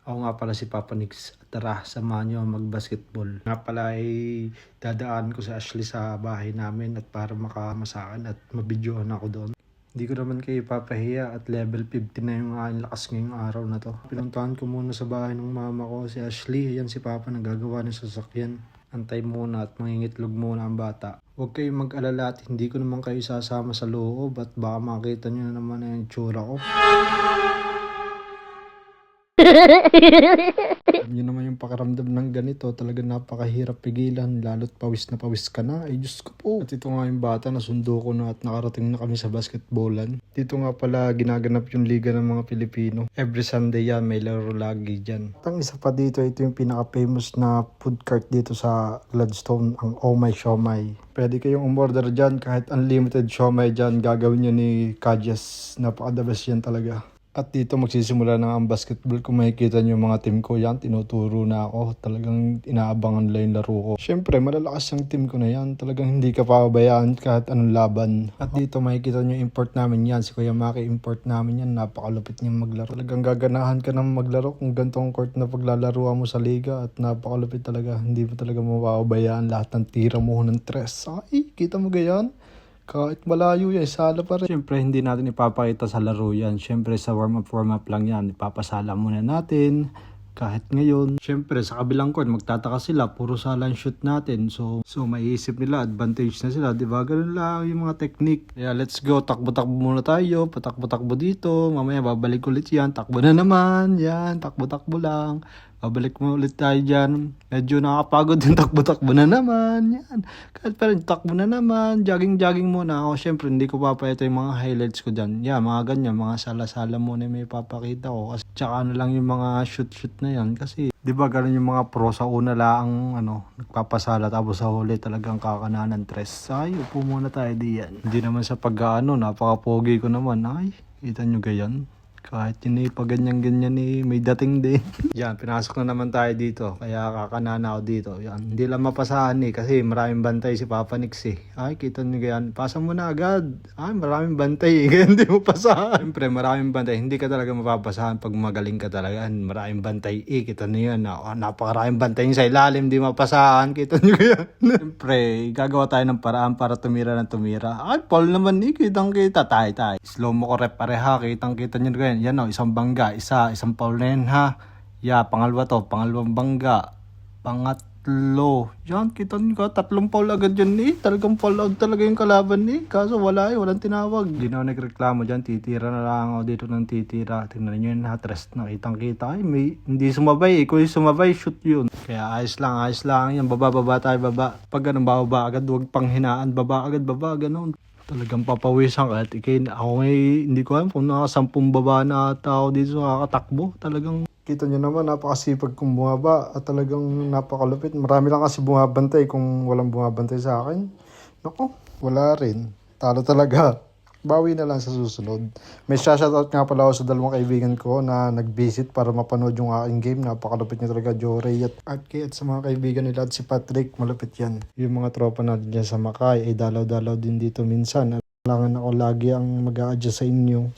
Ako nga pala si Papa Nix. Tara, samahan nyo mag-basketball. Nga pala ay dadaan ko si Ashley sa bahay namin at para makamasakan at mabidyohan ako doon. Hindi ko naman kayo ipapahiya at level 50 na yung aking lakas ngayong araw na to. Pinuntahan ko muna sa bahay ng mama ko si Ashley. Ayan si Papa nagagawa ng sasakyan. Antay muna at mangingitlog muna ang bata. Huwag kayong mag-alala at hindi ko naman kayo sasama sa loob at baka makita nyo na naman ang tsura ko. Alam nyo naman yung pakiramdam ng ganito, talaga napakahirap pigilan, lalo't pawis na pawis ka na. Ay Diyos ko po. At ito nga yung bata, nasundo ko na at nakarating na kami sa basketballan. Dito nga pala ginaganap yung liga ng mga Pilipino. Every Sunday yan, may laro lagi dyan. At ang isa pa dito, ito yung pinaka-famous na food cart dito sa Gladstone, ang Oh My Siomai. Pwede kayong umorder dyan, kahit unlimited siomai dyan, gagawin nyo ni Kajes. Napaka-the best yan talaga. At dito magsisimula na ang basketball. Kung makikita nyo yung mga team ko yan, tinuturo na ako. Talagang inaabangan nila yung laro ko. Siyempre, malalakas yung team ko na yan. Talagang hindi ka pababayaan kahit anong laban. At dito makikita nyo import namin yan. Si Kuya Maki import namin yan. Napakalupit niyang maglaro. Talagang gaganahan ka ng maglaro kung gantong court na paglalaruan mo sa liga. At napakalupit talaga. Hindi mo talaga mapapabayaan lahat ng tira mo ng tres. Ay, kita mo gayan? Kahit malayo yan, sala pa rin. Siyempre, hindi natin ipapakita sa laro yan. Siyempre, sa warm-up lang yan. Ipapasala muna natin. Kahit ngayon. Siyempre, sa kabilang court, magtataka sila. Puro sala ang shoot natin. So maiisip nila, advantage na sila. Diba? Ganun lang yung mga technique. Kaya let's go. Takbo-takbo muna tayo. Patakbo-takbo dito. Mamaya, babalik ulit yan. Takbo na naman. Yan, takbo-takbo lang. Babalik mo ulit tayo dyan. Medyo nakapagod yung takbo-takbo na naman. Yan. Kahit pa rin, takbo na naman. Jogging-jogging muna ako. Siyempre, hindi ko papayata yung mga highlights ko dyan. Yan, mga ganyan. Mga sala-sala muna yung may papakita ko. Kasi tsaka ano lang yung mga shoot-shoot na yan. Kasi, di ba ganun yung mga pro sa una lang, nagpapasala. Tapos sa huli talagang kakananan tres. Ay, upo muna tayo diyan. Hindi naman sa pag-ano, napaka-pogi ko naman. Ay, kita nyo gayan. Kahit yun pa ganyan-ganyan may dating din. Yan, pinasok na naman tayo dito. Kaya kakanana ako dito. Yan, hindi lang mapasahan kasi maraming bantay si Papa Nix eh. Ay, kita nyo yan. Pasa mo na agad. Ay, maraming bantay eh. Kaya hindi mo pasahan. Siyempre, maraming bantay. Hindi ka talaga mapapasahan pag magaling ka talaga. Maraming bantay eh. Kita nyo yan. Napakaraming bantay sa ilalim. Hindi mapasahan. Kita nyo yan. Siyempre, gagawa tayo ng paraan para tumira ng tumira. Ay, Paul naman eh. Kitang-kita. Tayo. Slow mo ko rep pareha. Kitang-kita nyo yan. Yan o, isang bangga, isang foul na yan ha. Pangalawa to, pangalawang bangga. Pangatlo. Yan, kita nyo ka, 3 foul agad yan eh. Talagang foul out talaga yung kalaban eh. Kaso walang tinawag. Hindi na ako nagreklamo dyan, titira na lang ako dito ng titira. Tingnan nyo yun ha, tres na kitang-kita. Ay, hindi sumabay eh. Kung sumabay, shoot yun. Kaya ayos lang. Yan, baba tayo, baba. Pag ganun, bababa agad, huwag panghinaan. Baba agad, ganun. Talagang papawisan ka at ako hindi ko alam kung nakasampung baba na tao dito sa kakatakbo. Talagang kita nyo naman napakasipag kong bumaba at talagang napakalupit. Marami lang kasi bumabantay kung walang bumabantay sa akin. Naku, wala rin. Talo talaga. Bawi na lang sa susunod. May shoutout nga pala ako sa 2 kaibigan ko na nag-visit para mapanood yung aking game. Napakalupit niya talaga, Joray at sa mga kaibigan nila at si Patrick, malupit yan. Yung mga tropa natin dyan sa Makay ay dalaw-dalaw din dito minsan. Kailangan ako lagi ang mag-a-adjust sa inyo.